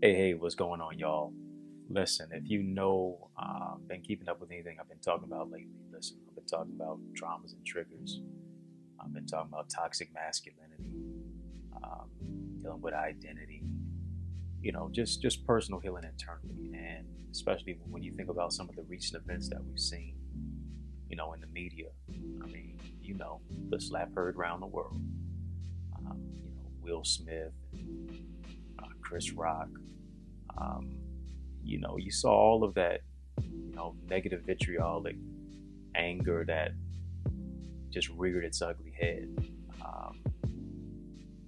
Hey, what's going on, y'all? Listen, if you know, been keeping up with anything I've been talking about lately, listen, I've been talking about traumas and triggers. I've been talking about toxic masculinity, um, dealing with identity, just personal healing internally. And especially when you think about some of the recent events that we've seen, in the media. I mean, the slap heard around the world. Will Smith, Chris Rock. Um, you saw all of that, negative vitriolic anger that just reared its ugly head, um,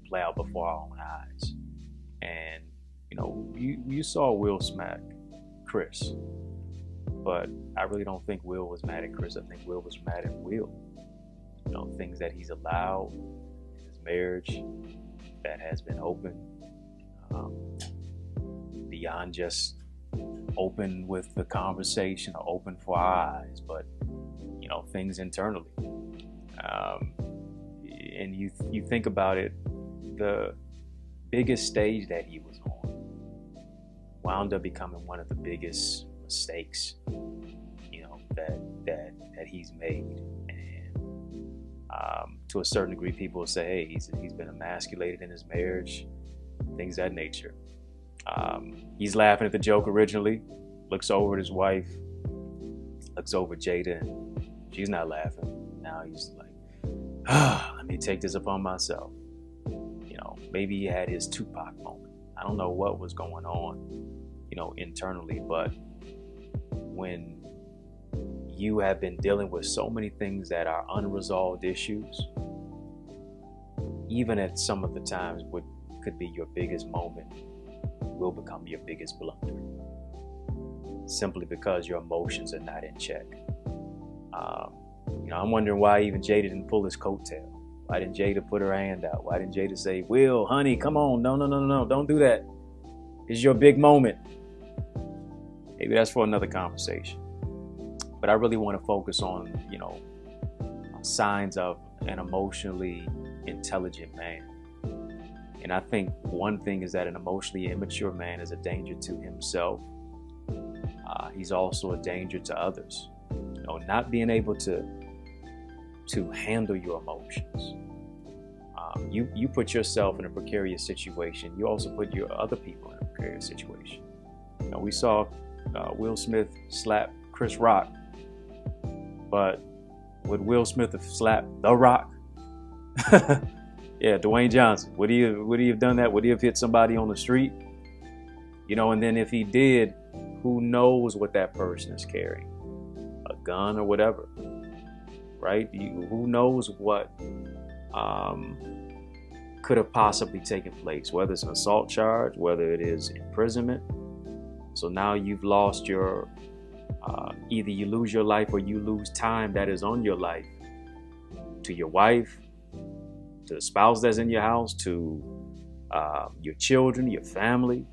play out before our own eyes. And, you saw Will smack Chris, but I really don't think Will was mad at Chris. I think Will was mad at Will. Things that he's allowed in his marriage that has been open, um, beyond just open with the conversation or open for our eyes, but things internally. Um, and you think about it, the biggest stage that he was on wound up becoming one of the biggest mistakes, that he's made. And to a certain degree, people will say, hey, he's been emasculated in his marriage, things of that nature. He's laughing at the joke originally, looks over at his wife, looks over at Jada, and she's not laughing. Now he's like, let me take this upon myself. Maybe he had his Tupac moment. I don't know what was going on, internally, but when you have been dealing with so many things that are unresolved issues, even at some of the times what could be your biggest moment will become your biggest blunder, simply because your emotions are not in check. I'm wondering why even Jada didn't pull his coattail. Why didn't Jada put her hand out? Why didn't Jada say, Will, honey, come on, no, don't do that. It's your big moment. Maybe that's for another conversation. But I really want to focus on, signs of an emotionally intelligent man. And I think one thing is that an emotionally immature man is a danger to himself. He's also a danger to others. Not being able to handle your emotions. You put yourself in a precarious situation. You also put your other people in a precarious situation. We saw Will Smith slap Chris Rock, but would Will Smith have slapped The Rock? Yeah, Dwayne Johnson. Would he have done that? Would he have hit somebody on the street? And then if he did, who knows what that person is carrying? A gun or whatever, right? Who knows what could have possibly taken place, whether it's an assault charge, whether it is imprisonment. So now you've lost your, either you lose your life or you lose time that is on your life, to your wife, to the spouse that's in your house, to your children, your family,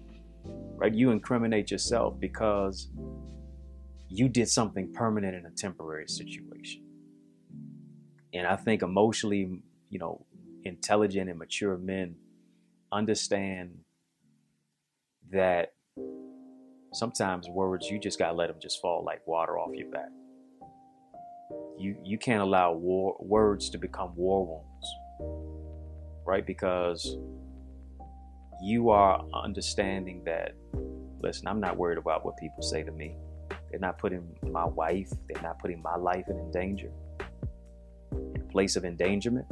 right? You incriminate yourself because you did something permanent in a temporary situation. And I think emotionally, intelligent and mature men understand that sometimes words, you just gotta let them just fall like water off your back. You can't allow words to become war wounds, right? Because you are understanding that, listen, I'm not worried about what people say to me. They're not putting my wife, they're not putting my life in danger, in a place of endangerment.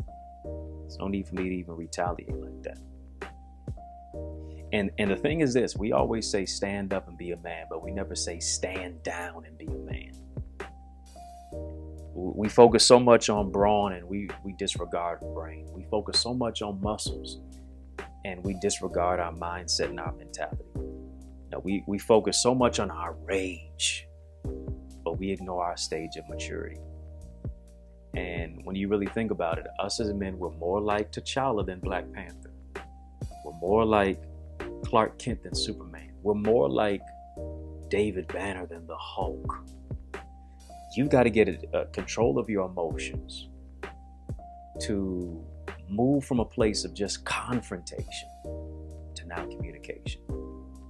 There's no need for me to even retaliate like that. And the thing is this, we always say stand up and be a man, but we never say stand down and be a man. We focus so much on brawn and we disregard brain. We focus so much on muscles and we disregard our mindset and our mentality. We focus so much on our rage, but we ignore our stage of maturity. And when you really think about it, us as men, we're more like T'Challa than Black Panther. We're more like Clark Kent than Superman. We're more like David Banner than the Hulk. You've got to get a control of your emotions to move from a place of just confrontation to now communication.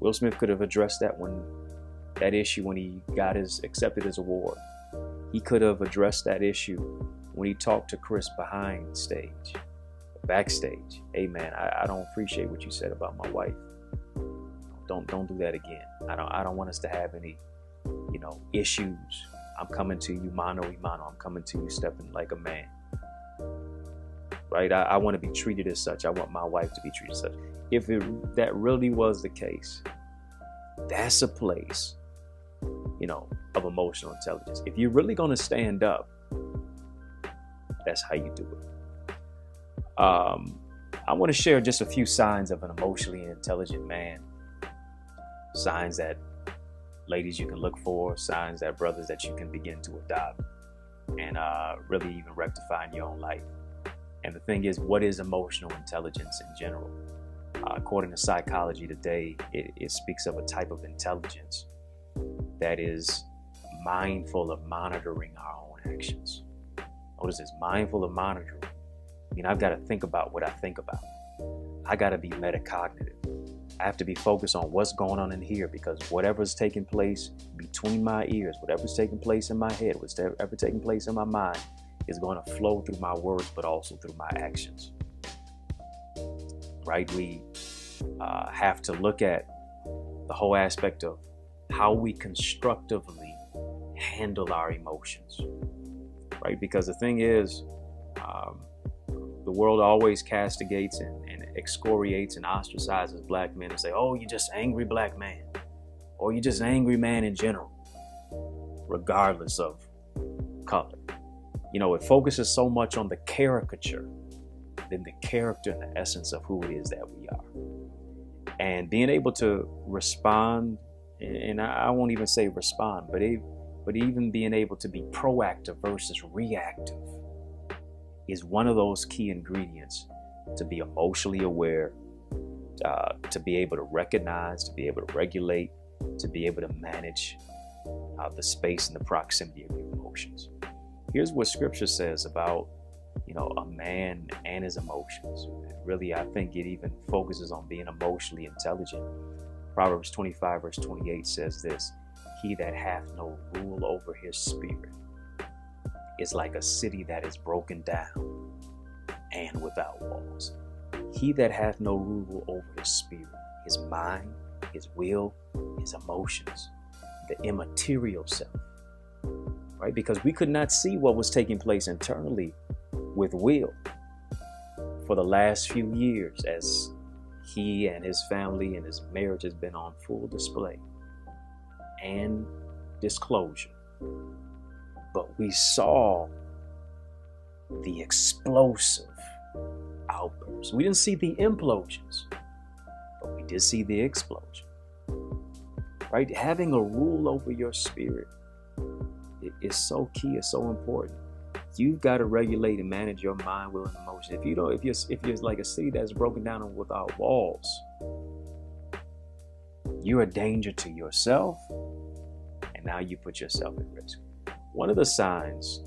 Will Smith could have addressed that issue when he accepted his award. He could have addressed that issue when he talked to Chris backstage. Hey man, I don't appreciate what you said about my wife. Don't do that again. I don't want us to have any, issues. I'm coming to you mano a mano. I'm coming to you stepping like a man. Right? I want to be treated as such. I want my wife to be treated as such. If that really was the case, that's a place, of emotional intelligence. If you're really going to stand up, that's how you do it. I want to share just a few signs of an emotionally intelligent man. Signs that ladies you can look for, signs that brothers that you can begin to adopt and really even rectify in your own life. And the thing is, what is emotional intelligence in general? According to Psychology Today, it speaks of a type of intelligence that is mindful of monitoring our own actions. Notice this, mindful of monitoring. I've got to think about what I think about. I got to be metacognitive. I have to be focused on what's going on in here, because whatever's taking place between my ears, whatever's taking place in my head, whatever's taking place in my mind is going to flow through my words, but also through my actions. Right? We have to look at the whole aspect of how we constructively handle our emotions. Right? Because the thing is, the world always castigates and excoriates and ostracizes black men and say, oh, you're just an angry black man, or you're just an angry man in general, regardless of color. It focuses so much on the caricature than the character and the essence of who it is that we are. And being able to respond, and I won't even say respond, but even being able to be proactive versus reactive is one of those key ingredients to be emotionally aware, to be able to recognize, to be able to regulate, to be able to manage the space and the proximity of your emotions. Here's what scripture says about, a man and his emotions. Really, I think it even focuses on being emotionally intelligent. Proverbs 25 verse 28 says this: he that hath no rule over his spirit is like a city that is broken down and without walls. He that hath no rule over his spirit, his mind, his will, his emotions, the immaterial self, right? Because we could not see what was taking place internally with Will for the last few years, as he and his family and his marriage has been on full display and disclosure. But we saw the explosive outbursts. We didn't see the implosions, but we did see the explosion. Right? Having a rule over your spirit is so key, it's so important. You've got to regulate and manage your mind, will, and emotion. If you're like a city that's broken down and without walls, you're a danger to yourself, and now you put yourself at risk. One of the signs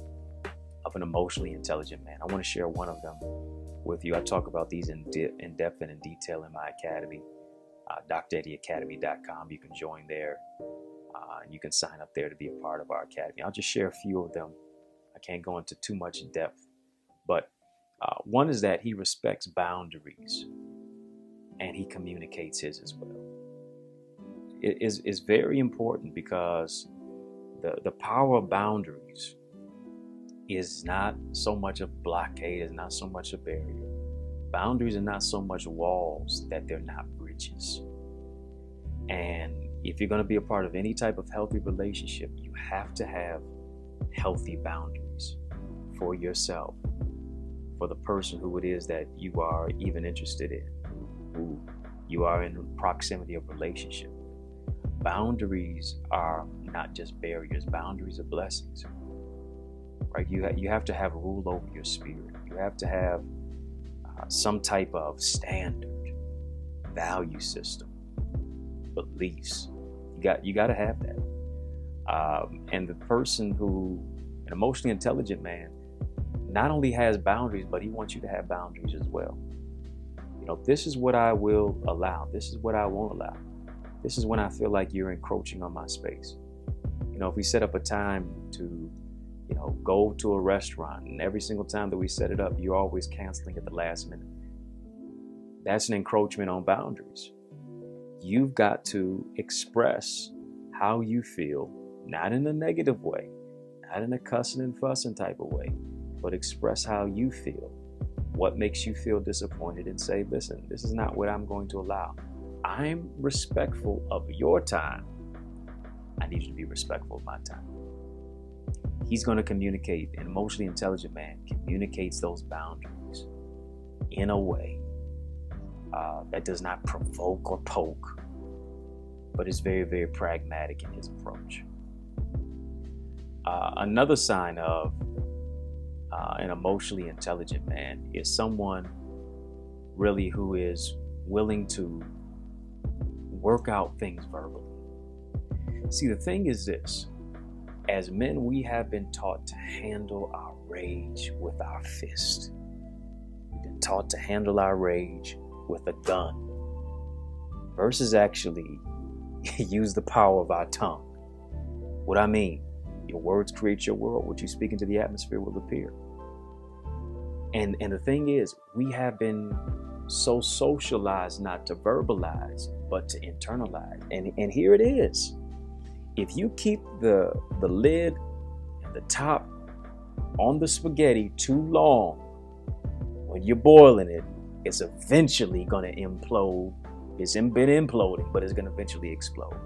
of an emotionally intelligent man, I want to share one of them with you. I talk about these in depth and in detail in my academy, DrEddieAcademy.com. You can join there, and you can sign up there to be a part of our academy. I'll just share a few of them. I can't go into too much in depth, but one is that he respects boundaries and he communicates his as well. It is very important, because the power of boundaries is not so much a blockade, is not so much a barrier. Boundaries are not so much walls that they're not bridges. And if you're going to be a part of any type of healthy relationship, you have to have healthy boundaries for yourself, for the person who it is that you are even interested in, who you are in proximity of relationship. Boundaries are not just barriers. Boundaries are blessings. Right? You have to have a rule over your spirit. You have to have some type of standard, value system, beliefs. You got to have that. And the person an emotionally intelligent man, not only has boundaries, but he wants you to have boundaries as well. This is what I will allow. This is what I won't allow. this is when I feel like you're encroaching on my space. You know, if we set up a time to, go to a restaurant, and every single time that we set it up, you're always canceling at the last minute, that's an encroachment on boundaries. You've got to express how you feel, not in a negative way, not in a cussing and fussing type of way, but express how you feel. What makes you feel disappointed, and say, listen, this is not what I'm going to allow. I'm respectful of your time. I need you to be respectful of my time. He's going to communicate. An emotionally intelligent man communicates those boundaries in a way that does not provoke or poke, but is very, very pragmatic in his approach. Another sign of an emotionally intelligent man is someone really who is willing to work out things verbally. See, the thing is this: as men, we have been taught to handle our rage with our fist. We've been taught to handle our rage with a gun versus actually use the power of our tongue. What I mean, your words create your world. What you speak into the atmosphere will appear. And the thing is, we have been so socialized not to verbalize, but to internalize. And here it is. If you keep the lid and the top on the spaghetti too long, when you're boiling it, it's eventually going to implode. It's been imploding, but it's going to eventually explode.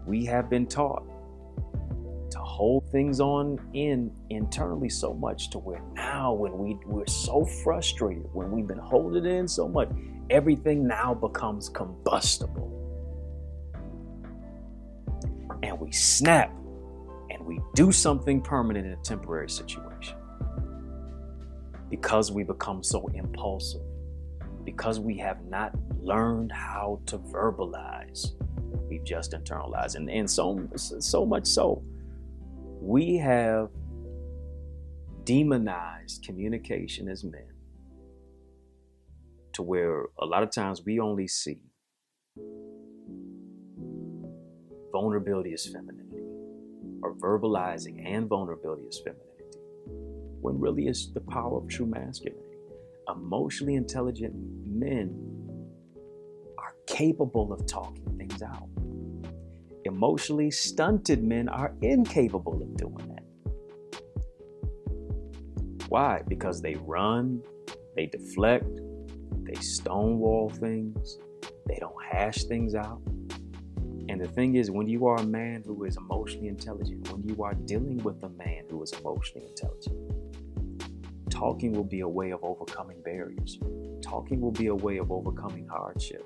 We have been taught to hold things on internally so much to where now when we're so frustrated, when we've been holding it in so much, everything now becomes combustible. And we snap and we do something permanent in a temporary situation. Because we become so impulsive, because we have not learned how to verbalize, we've just internalized. And so much so, we have demonized communication as men to where a lot of times we only see vulnerability as femininity, or verbalizing and vulnerability as femininity, when really it's the power of true masculinity. Emotionally intelligent men are capable of talking things out. Emotionally stunted men are incapable of doing that. Why? Because they run, they deflect, they stonewall things, they don't hash things out. And the thing is, when you are a man who is emotionally intelligent, when you are dealing with a man who is emotionally intelligent, talking will be a way of overcoming barriers. Talking will be a way of overcoming hardship.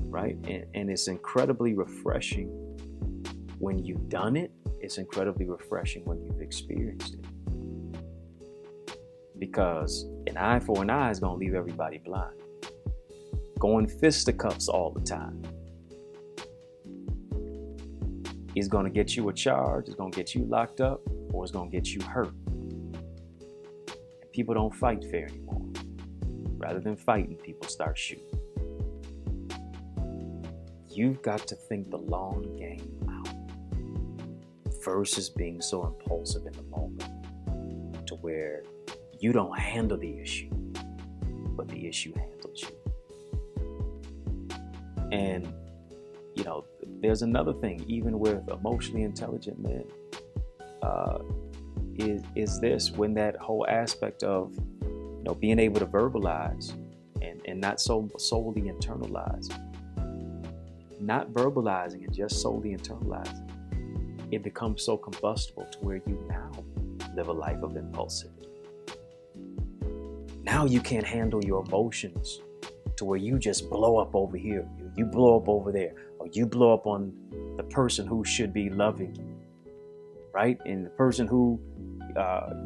Right? And it's incredibly refreshing when you've done it. It's incredibly refreshing when you've experienced it. Because an eye for an eye is going to leave everybody blind. Going fisticuffs all the time is going to get you a charge, it's going to get you locked up, or it's going to get you hurt. And people don't fight fair anymore. Rather than fighting, people start shooting. You've got to think the long game out versus being so impulsive in the moment to where you don't handle the issue, but the issue handles you. And, there's another thing, even with emotionally intelligent men, is this, when that whole aspect of, being able to verbalize and not so solely internalize, not verbalizing and just solely internalizing, it becomes so combustible to where you now live a life of impulsivity. Now you can't handle your emotions to where you just blow up over here, you blow up over there, or you blow up on the person who should be loving you, right? And the person who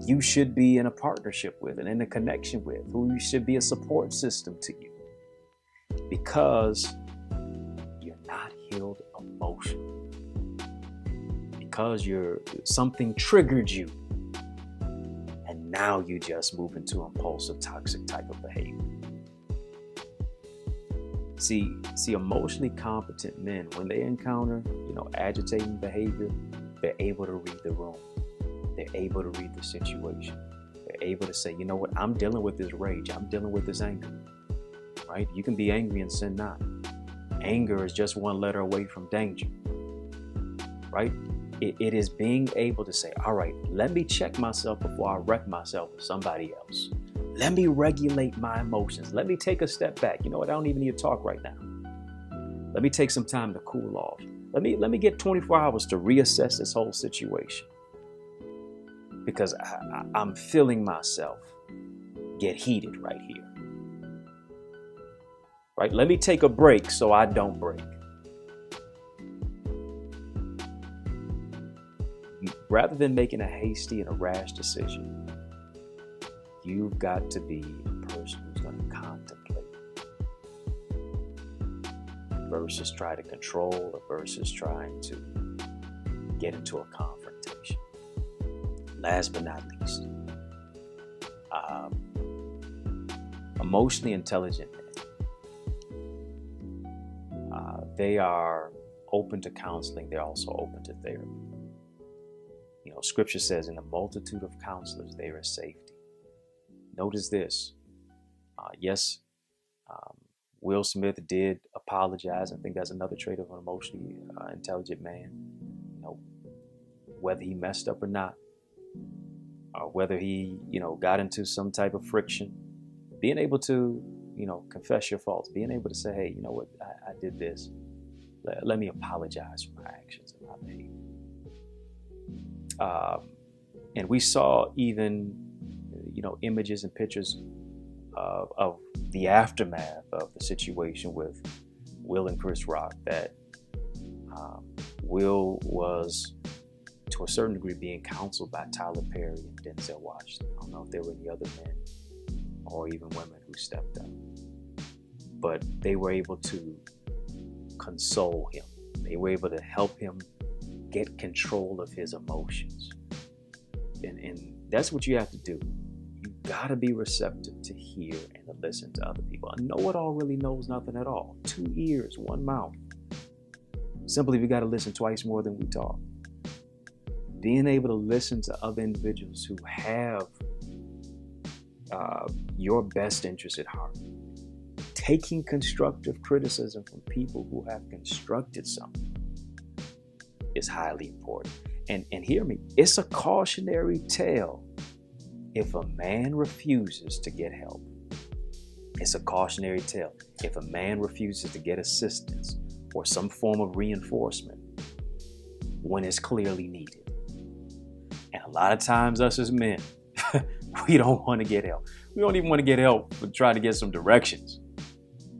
you should be in a partnership with and in a connection with, who you should be a support system to you, because you're not healed emotionally, because something triggered you, and now you just move into impulsive, toxic type of behavior. See, emotionally competent men, when they encounter, agitating behavior, they're able to read the room. They're able to read the situation. They're able to say, you know what, I'm dealing with this rage. I'm dealing with this anger, right? You can be angry and sin not. Anger is just one letter away from danger, right? It is being able to say, all right, let me check myself before I wreck myself with somebody else. Let me regulate my emotions. Let me take a step back. You know what? I don't even need to talk right now. Let me take some time to cool off. Let me get 24 hours to reassess this whole situation, because I'm feeling myself get heated right here. Right? Let me take a break so I don't break. Rather than making a hasty and a rash decision, you've got to be a person who's going to contemplate versus try to control, or versus trying to get into a confrontation. Last but not least, emotionally intelligent men. They are open to counseling. They're also open to therapy. Scripture says, in the multitude of counselors, there is safety. Notice this. Yes, Will Smith did apologize. I think that's another trait of an emotionally intelligent man. Whether he messed up or not, or whether he, got into some type of friction, being able to, confess your faults, being able to say, hey, you know what, I did this. Let me apologize for my actions and my behavior. And we saw even, images and pictures of the aftermath of the situation with Will and Chris Rock, that Will was, to a certain degree, being counseled by Tyler Perry and Denzel Washington. I don't know if there were any other men or even women who stepped up, but they were able to console him. They were able to help him get control of his emotions. And that's what you have to do. You gotta be receptive to hear and to listen to other people. A know-it-all really knows nothing at all. 2 ears, 1 mouth. Simply, we gotta listen twice more than we talk. Being able to listen to other individuals who have your best interest at heart. Taking constructive criticism from people who have constructed something is highly important. And hear me, it's a cautionary tale if a man refuses to get help. It's a cautionary tale if a man refuses to get assistance or some form of reinforcement when it's clearly needed. And a lot of times us as men, we don't want to get help. We don't even want to get help for trying to get some directions.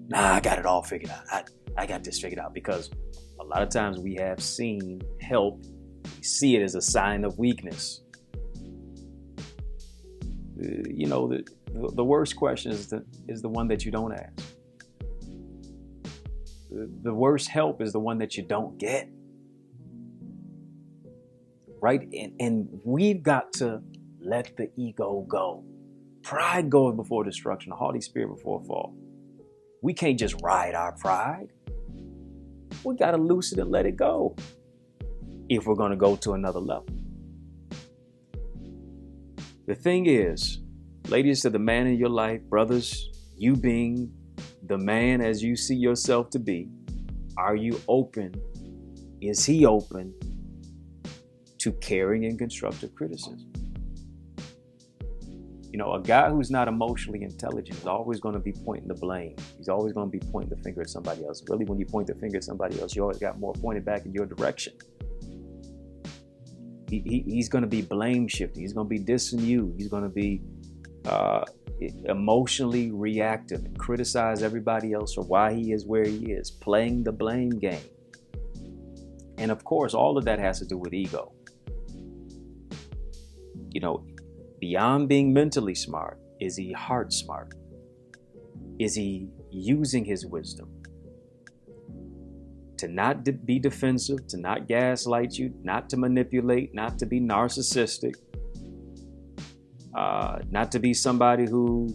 Nah, I got it all figured out. I got this figured out, because a lot of times we have seen help. We see it as a sign of weakness. The worst question is the one that you don't ask. The worst help is the one that you don't get. Right? And we've got to let the ego go. Pride goes before destruction, a haughty spirit before a fall. We can't just ride our pride. We got to loose it and let it go if we're going to go to another level. The thing is, ladies, to the man in your life, brothers, you being the man as you see yourself to be, are you open? Is he open to caring and constructive criticism? A guy who's not emotionally intelligent is always going to be pointing the blame. He's always going to be pointing the finger at somebody else. Really, when you point the finger at somebody else, you always got more pointed back in your direction. He's going to be blame shifting. He's going to be dissing you. He's going to be emotionally reactive and criticize everybody else for why he is where he is, playing the blame game. And of course, all of that has to do with ego. Beyond being mentally smart, is he heart smart? Is he using his wisdom to not be defensive, to not gaslight you, not to manipulate, not to be narcissistic, not to be somebody who,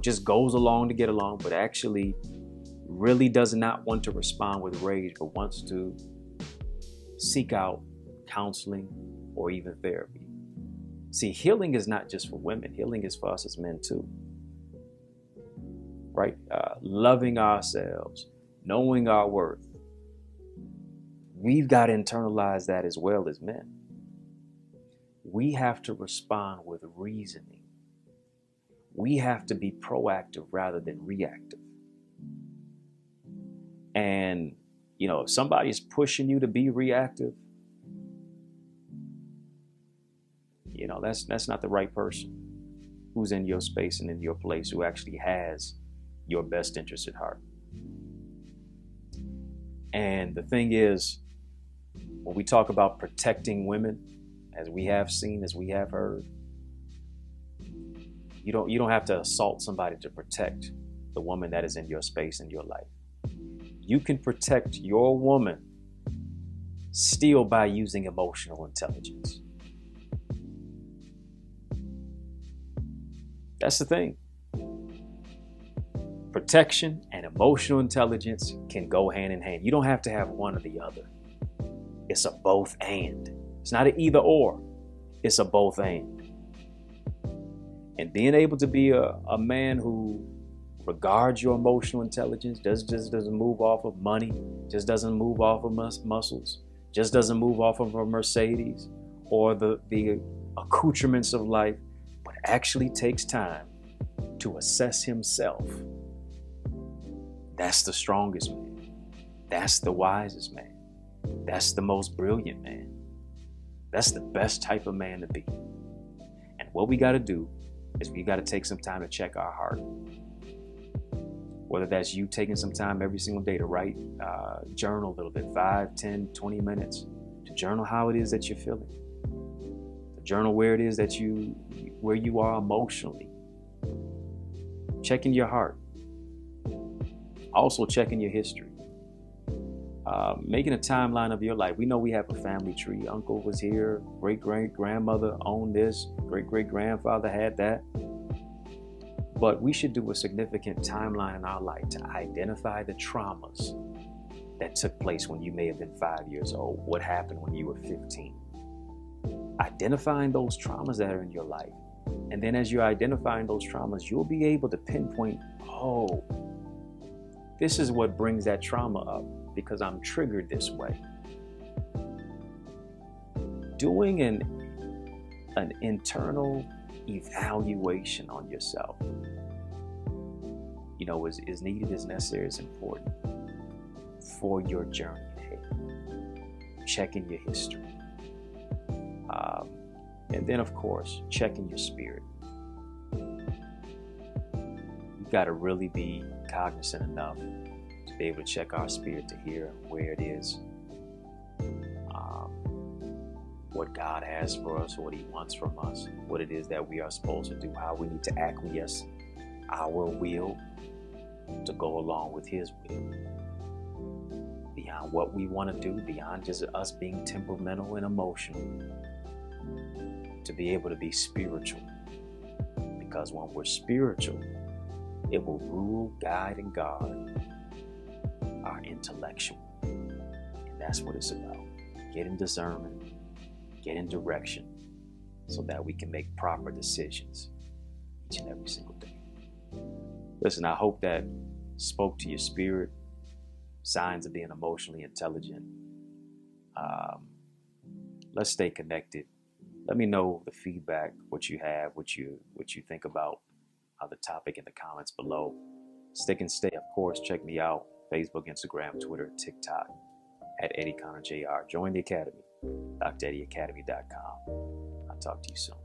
just goes along to get along, but actually really does not want to respond with rage, but wants to seek out counseling or even therapy. See, healing is not just for women. Healing is for us as men too, right? Loving ourselves, knowing our worth. We've got to internalize that as well as men. We have to respond with reasoning. We have to be proactive rather than reactive. And, you know, if somebody's pushing you to be reactive, you know, that's not the right person who's in your space and in your place, who actually has your best interest at heart. And the thing is, when we talk about protecting women, as we have seen, as we have heard, you don't have to assault somebody to protect the woman that is in your space in your life. You can protect your woman still by using emotional intelligence. That's the thing. Protection and emotional intelligence can go hand in hand. You don't have to have one or the other. It's a both and. It's not an either or. It's a both and. And being able to be a man who regards your emotional intelligence, just doesn't move off of money, just doesn't move off of muscles, just doesn't move off of a Mercedes or the accoutrements of life, but actually takes time to assess himself. That's the strongest man. That's the wisest man. That's the most brilliant man. That's the best type of man to be. And what we got to do is we got to take some time to check our heart. Whether that's you taking some time every single day to write, journal a little bit, 5, 10, 20 minutes, to journal how it is that you're feeling. To journal where it is that where you are emotionally. Checking your heart. Also checking your history. Making a timeline of your life. We know we have a family tree. Uncle was here. Great-great-grandmother owned this. Great-great-grandfather had that. But we should do a significant timeline in our life to identify the traumas that took place when you may have been 5 years old. What happened when you were 15? Identifying those traumas that are in your life. And then as you're identifying those traumas, you'll be able to pinpoint, oh, this is what brings that trauma up, because I'm triggered this way. Doing an internal evaluation on yourself, you know, is needed, is necessary, is important for your journey ahead. Checking your history. And then, of course, checking your spirit. You've got to really be cognizant enough to be able to check our spirit to hear where it is, what God has for us, what He wants from us, what it is that we are supposed to do, how we need to acquiesce our will to go along with His will. Beyond what we want to do, beyond just us being temperamental and emotional, to be able to be spiritual. Because when we're spiritual, it will rule, guide, and guard our intellectual. And that's what it's about. Getting discernment, getting direction, so that we can make proper decisions each and every single day. Listen, I hope that spoke to your spirit. Signs of being emotionally intelligent. Let's stay connected. Let me know the feedback, what you have, what you think about the topic in the comments below. Stick and stay, of course. Check me out. Facebook, Instagram, Twitter, TikTok at Eddie Connor Jr. Join the Academy, DrEddieAcademy.com. I'll talk to you soon.